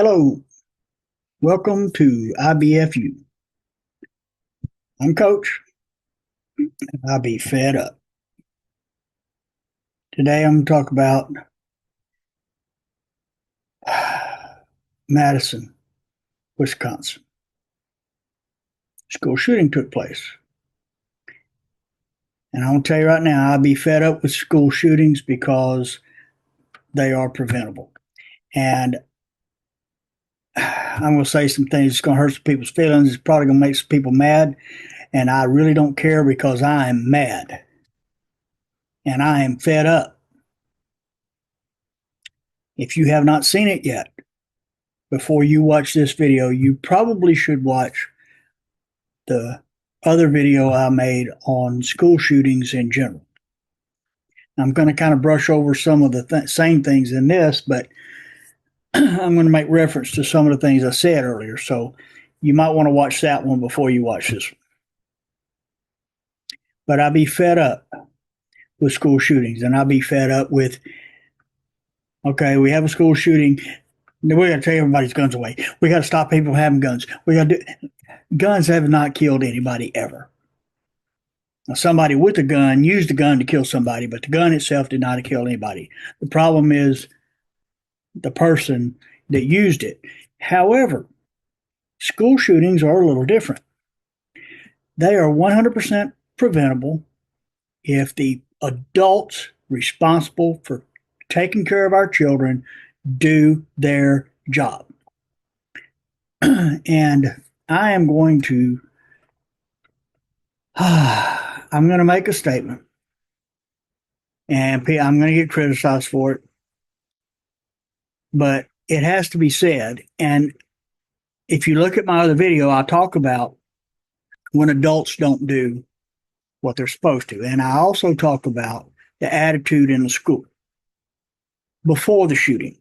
Hello, welcome to IBFU. I'm Coach, and I'll be fed up. Today I'm going to talk about Madison, Wisconsin. School shooting took place. And I'm going to tell you right now, I'll be fed up with school shootings because they are preventable. And I'm going to say some things that's going to hurt some people's feelings. It's probably going to make some people mad. And I really don't care because I am mad. And I am fed up. If you have not seen it yet, before you watch this video, you probably should watch the other video I made on school shootings in general. I'm going to kind of brush over some of the same things in this, but I'm going to make reference to some of the things I said earlier. So you might want to watch that one before you watch this one. But I'll be fed up with school shootings, and I'll be fed up with, okay, we have a school shooting. We got to take everybody's guns away. We got to stop people from having guns. We got to do. Guns have not killed anybody ever. Now, somebody with a gun used the gun to kill somebody, but the gun itself did not kill anybody. The problem is the person that used it. However, school shootings are a little different. They are 100% preventable if the adults responsible for taking care of our children do their job. And I am going to make a statement, and I'm going to get criticized for it, but it has to be said. And if you look at my other video, I talk about when adults don't do what they're supposed to. And I also talk about the attitude in the school before the shooting,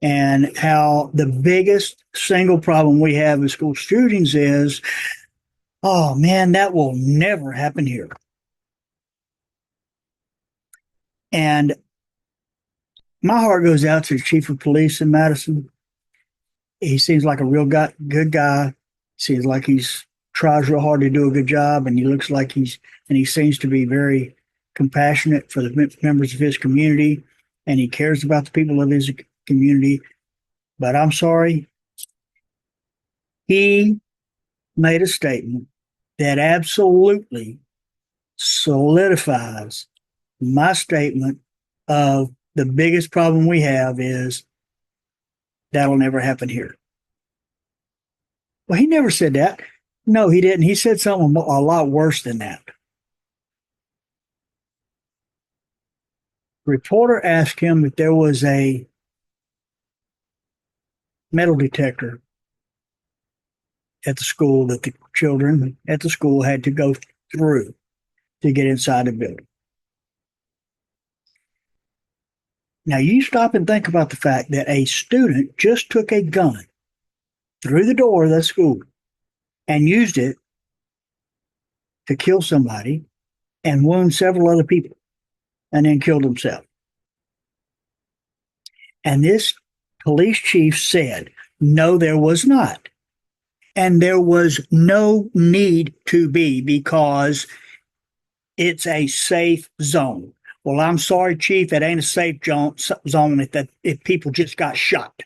and how the biggest single problem we have with school shootings is, oh man, that will never happen here. And my heart goes out to the chief of police in Madison. He seems like a real good guy. Seems like he's tries real hard to do a good job, and he looks like he seems to be very compassionate for the members of his community, and he cares about the people of his community. But I'm sorry, he made a statement that absolutely solidifies my statement of the biggest problem we have is that'll never happen here. Well, he never said that. No, he didn't. He said something a lot worse than that. The reporter asked him if there was a metal detector at the school that the children at the school had to go through to get inside the building. Now, you stop and think about the fact that a student just took a gun through the door of the school and used it to kill somebody and wound several other people and then killed himself. And this police chief said, no, there was not. And there was no need to be because it's a safe zone. Well, I'm sorry, Chief, it ain't a safe zone if people just got shot.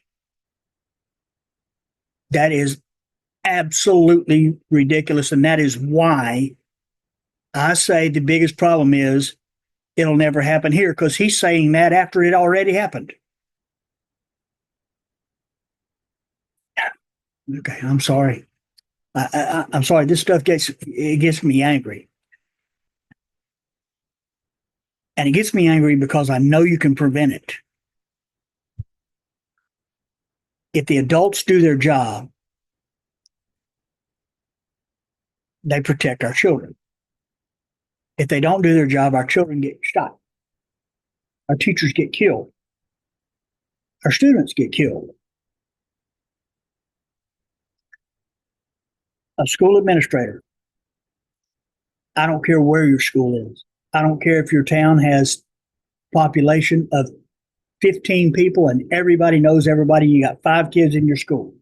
That is absolutely ridiculous, and that is why I say the biggest problem is it'll never happen here, because he's saying that after it already happened. Okay, I'm sorry. I'm sorry. This stuff gets me angry. And it gets me angry because I know you can prevent it. If the adults do their job, they protect our children. If they don't do their job, our children get shot. Our teachers get killed. Our students get killed. A school administrator, I don't care where your school is. I don't care if your town has population of 15 people and everybody knows everybody. You got 5 kids in your school.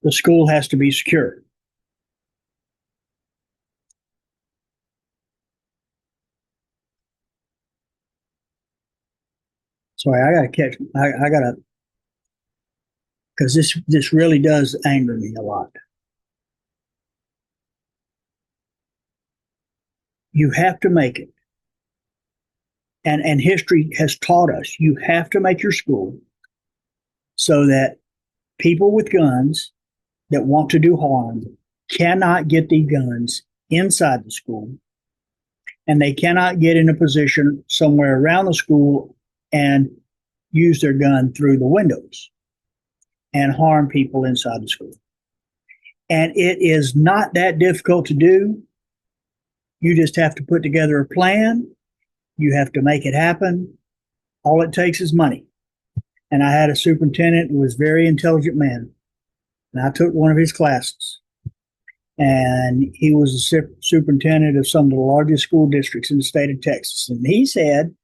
The school has to be secure. Sorry, I gotta catch. I gotta, because this really does anger me a lot. You have to make it, and history has taught us you have to make your school so that people with guns that want to do harm cannot get the guns inside the school, and they cannot get in a position somewhere around the school and use their gun through the windows and harm people inside the school. And it is not that difficult to do. You just have to put together a plan. You have to make it happen. All it takes is money. And I had a superintendent who was a very intelligent man. And I took one of his classes. And he was the superintendent of some of the largest school districts in the state of Texas. And he said,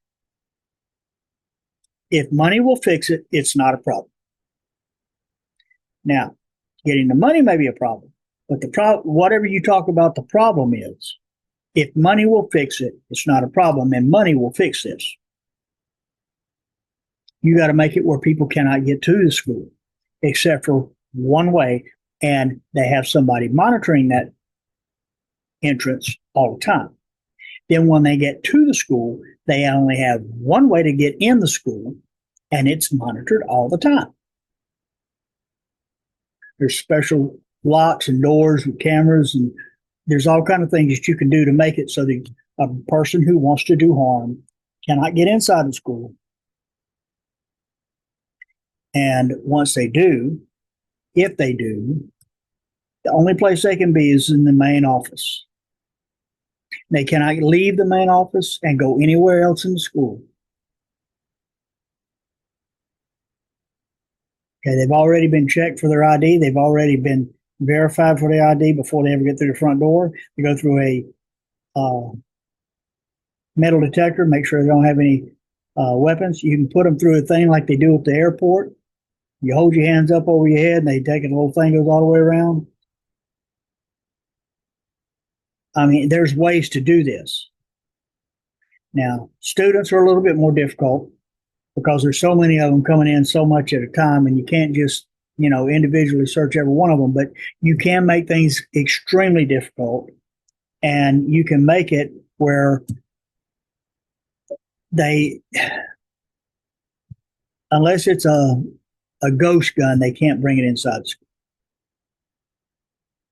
if money will fix it, it's not a problem. Now, getting the money may be a problem, but whatever you talk about, the problem is, if money will fix it, it's not a problem, and money will fix this. You got to make it where people cannot get to the school, except for one way, and they have somebody monitoring that entrance all the time. Then when they get to the school, they only have one way to get in the school, and it's monitored all the time. There's special locks and doors with cameras, and there's all kinds of things that you can do to make it so that a person who wants to do harm cannot get inside the school. And once they do, if they do, the only place they can be is in the main office. They cannot leave the main office and go anywhere else in the school. Okay, they've already been checked for their ID. They've already been verified for the ID before they ever get through the front door. They go through a metal detector, make sure they don't have any weapons. You can put them through a thing like they do at the airport. You hold your hands up over your head, and they take it, a little thing goes all the way around. I mean, there's ways to do this. Now, students are a little bit more difficult because there's so many of them coming in so much at a time, and you can't just, individually search every one of them, but you can make things extremely difficult, and you can make it where unless it's a ghost gun, they can't bring it inside the school.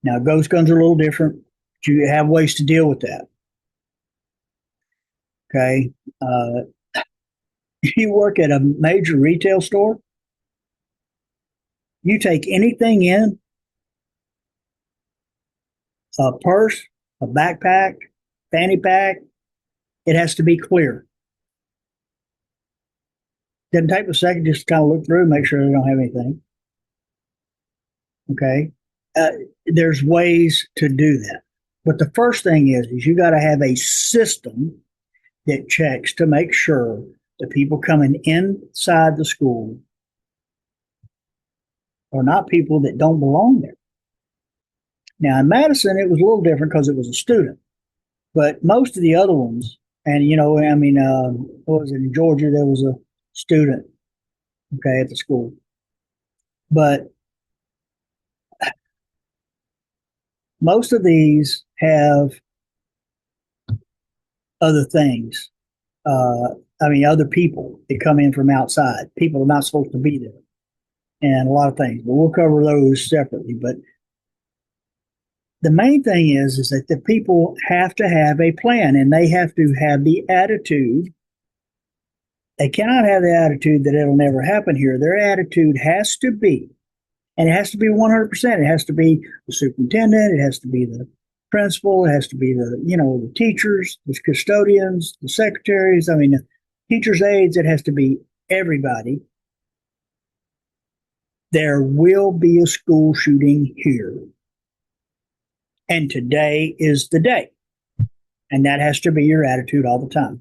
Now, ghost guns are a little different. You have ways to deal with that. Okay. If you work at a major retail store, you take anything in, a purse, a backpack, fanny pack, it has to be clear. Doesn't take a second just to kind of look through, make sure they don't have anything. Okay. There's ways to do that. But the first thing is you got to have a system that checks to make sure the people coming inside the school are not people that don't belong there. Now, in Madison, it was a little different because it was a student. But most of the other ones, and, what was it, in Georgia, there was a student, okay, at the school. But most of these have other things. Other people that come in from outside. People are not supposed to be there. And a lot of things. But we'll cover those separately. But the main thing is that the people have to have a plan, and they have to have the attitude. They cannot have the attitude that it'll never happen here. Their attitude has to be, and it has to be 100%. It has to be the superintendent. It has to be the principal. It has to be the teachers, the custodians, the secretaries. The teachers' aides. It has to be everybody. There will be a school shooting here. And today is the day. And that has to be your attitude all the time.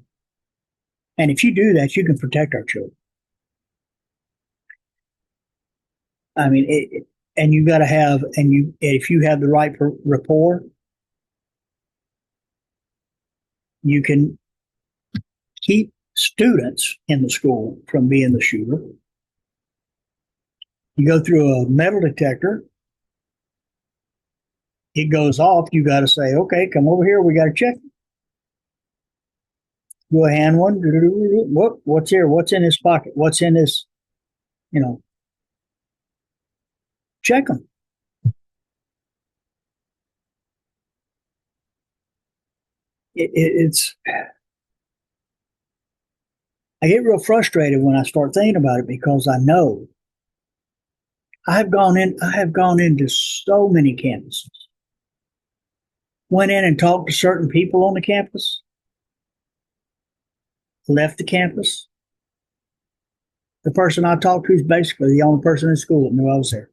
And if you do that, you can protect our children. I mean, and you got to have, if you have the right rapport, you can keep students in the school from being the shooter. You go through a metal detector, it goes off. You got to say, okay, come over here. We got to check. Go hand one. What's here? What's in his pocket? What's in this? Check them. It's. I get real frustrated when I start thinking about it because I know I have gone into so many campuses. Went in and talked to certain people on the campus. Left the campus. The person I talked to is basically the only person in school that knew I was there.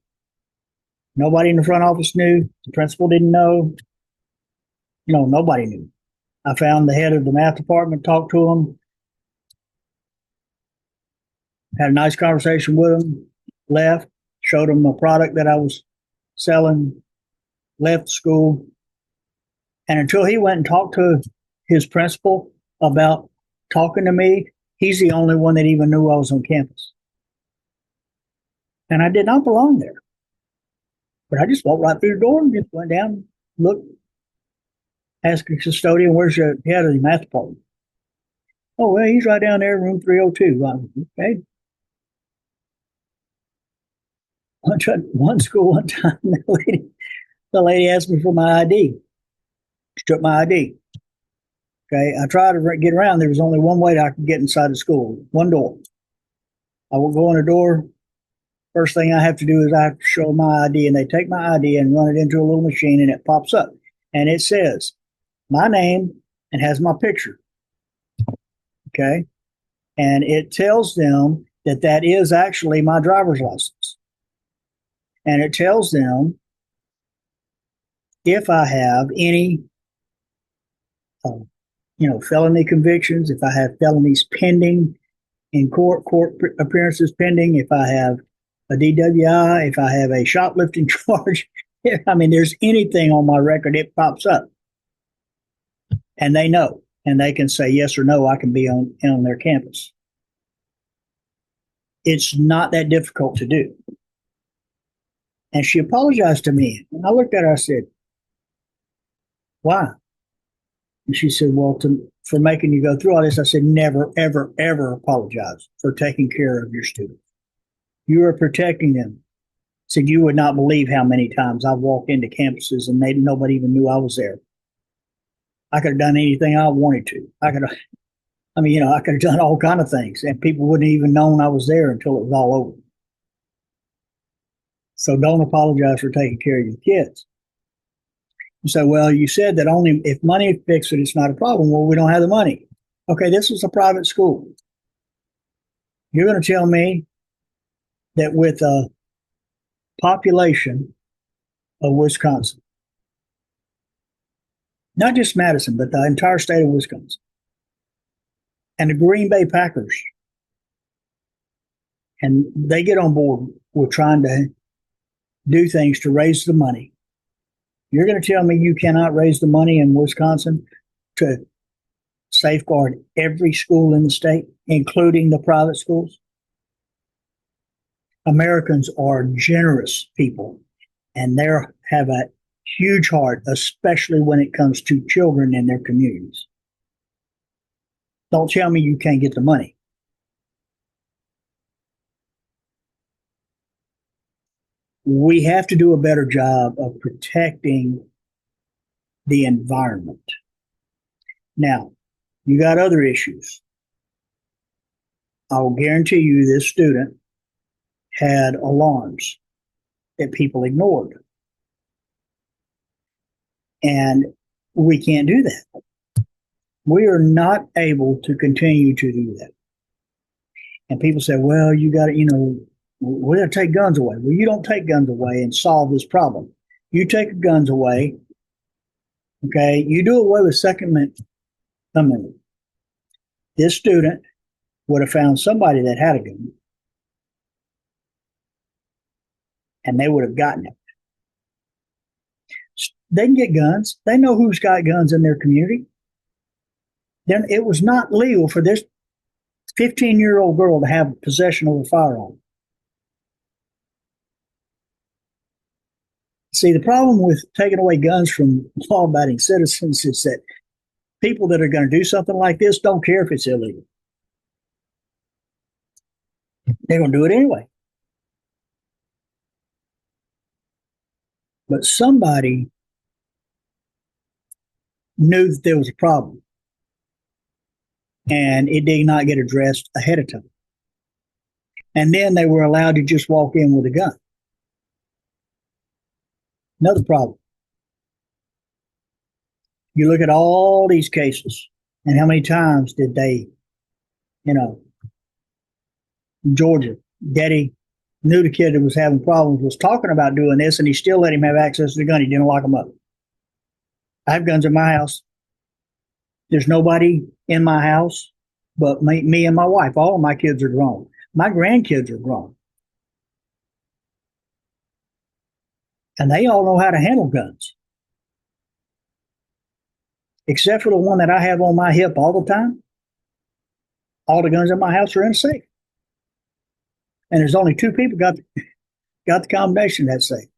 Nobody in the front office knew. The principal didn't know. Nobody knew. I found the head of the math department, talked to him, had a nice conversation with him, left, showed him a product that I was selling, left school. And until he went and talked to his principal about talking to me, he's the only one that even knew I was on campus. And I did not belong there. But I just walked right through the door and just went down, looked, asked the custodian, where's the head of the math department? Oh, well, he's right down there, room 302. Okay. One school, one time, the lady asked me for my ID. She took my ID. Okay. I tried to get around. There was only one way that I could get inside the school, one door. I will go in the door. First thing I have to do is I have to show my ID, and they take my ID and run it into a little machine, and it pops up. And it says my name and has my picture. Okay. And it tells them that is actually my driver's license. And it tells them if I have any, felony convictions, if I have felonies pending in court appearances pending, if I have a DWI, if I have a shoplifting charge, I mean, there's anything on my record, it pops up. And they know, and they can say yes or no, I can be on their campus. It's not that difficult to do. And she apologized to me. And I looked at her, I said, why? And she said, well, for making you go through all this. I said, never, ever, ever apologize for taking care of your students. You are protecting them. I said, you would not believe how many times I've walked into campuses and nobody even knew I was there. I could have done anything I wanted to. I could have done all kind of things, and people wouldn't even known I was there until it was all over. So don't apologize for taking care of your kids. You say, well, you said that only if money fixes it, it's not a problem. Well, we don't have the money. Okay, this was a private school. You're going to tell me that with a population of Wisconsin, not just Madison, but the entire state of Wisconsin, and the Green Bay Packers, and they get on board with trying to do things to raise the money. You're going to tell me you cannot raise the money in Wisconsin to safeguard every school in the state, including the private schools? Americans are generous people, and they have a huge heart, especially when it comes to children in their communities. Don't tell me you can't get the money. We have to do a better job of protecting the environment. Now, you got other issues. I will guarantee you this student had alarms that people ignored. And we can't do that. We are not able to continue to do that. And people say, well, you got to, we got to take guns away. Well, you don't take guns away and solve this problem. You take guns away, okay? You do away with Second I mean, this student would have found somebody that had a gun and they would have gotten it. They can get guns. They know who's got guns in their community. Then it was not legal for this 15-year-old girl to have possession of a firearm. See, the problem with taking away guns from law-abiding citizens is that people that are going to do something like this don't care if it's illegal. They're going to do it anyway. But somebody knew that there was a problem and it did not get addressed ahead of time. And then they were allowed to just walk in with a gun. Another problem. You look at all these cases and how many times did they, Georgia, daddy knew the kid that was having problems, was talking about doing this, and he still let him have access to the gun. He didn't lock him up. I have guns in my house. There's nobody in my house but me and my wife. All of my kids are grown. My grandkids are grown. And they all know how to handle guns. Except for the one that I have on my hip all the time. All the guns in my house are in a safe. And there's only two people got the combination of that safe.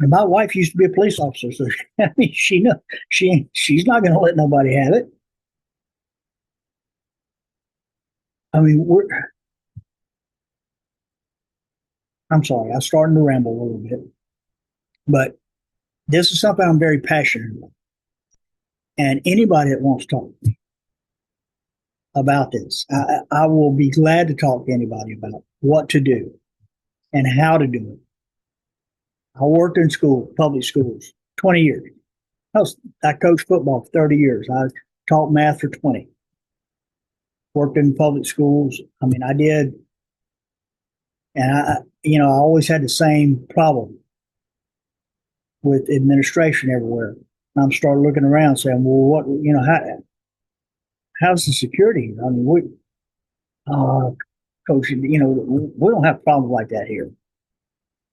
And my wife used to be a police officer, so I mean, she's not going to let nobody have it. I mean, I'm sorry, I'm starting to ramble a little bit, but this is something I'm very passionate about. And anybody that wants to talk about this, I will be glad to talk to anybody about what to do and how to do it. I worked in school, public schools, 20 years. I coached football for 30 years. I taught math for 20. Worked in public schools. I mean, I did. And I always had the same problem with administration everywhere. And I'm starting looking around saying, well, how's the security? I mean, coach, we don't have problems like that here.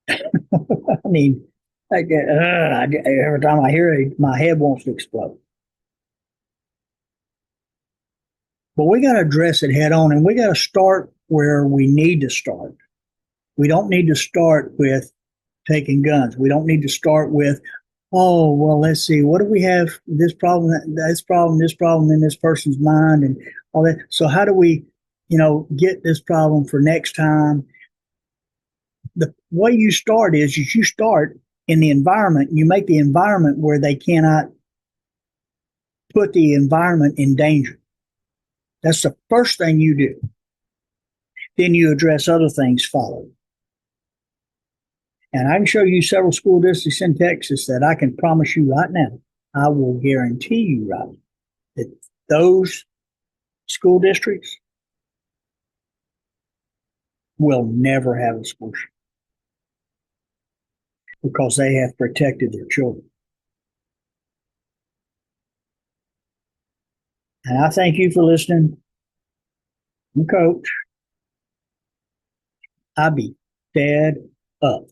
I mean, every time I hear it, my head wants to explode. But we got to address it head on, and we got to start where we need to start. We don't need to start with taking guns. We don't need to start with, oh, well, let's see, what do we have? This problem, this problem in this person's mind, and all that. So how do we, get this problem for next time? The way you start is you start in the environment. You make the environment where they cannot put the environment in danger. That's the first thing you do. Then you address other things follow. And I can show you several school districts in Texas that I can promise you right now, I will guarantee you right now, that those school districts will never have a school shooting because they have protected their children. And I thank you for listening. I'm Coach. I be dead up.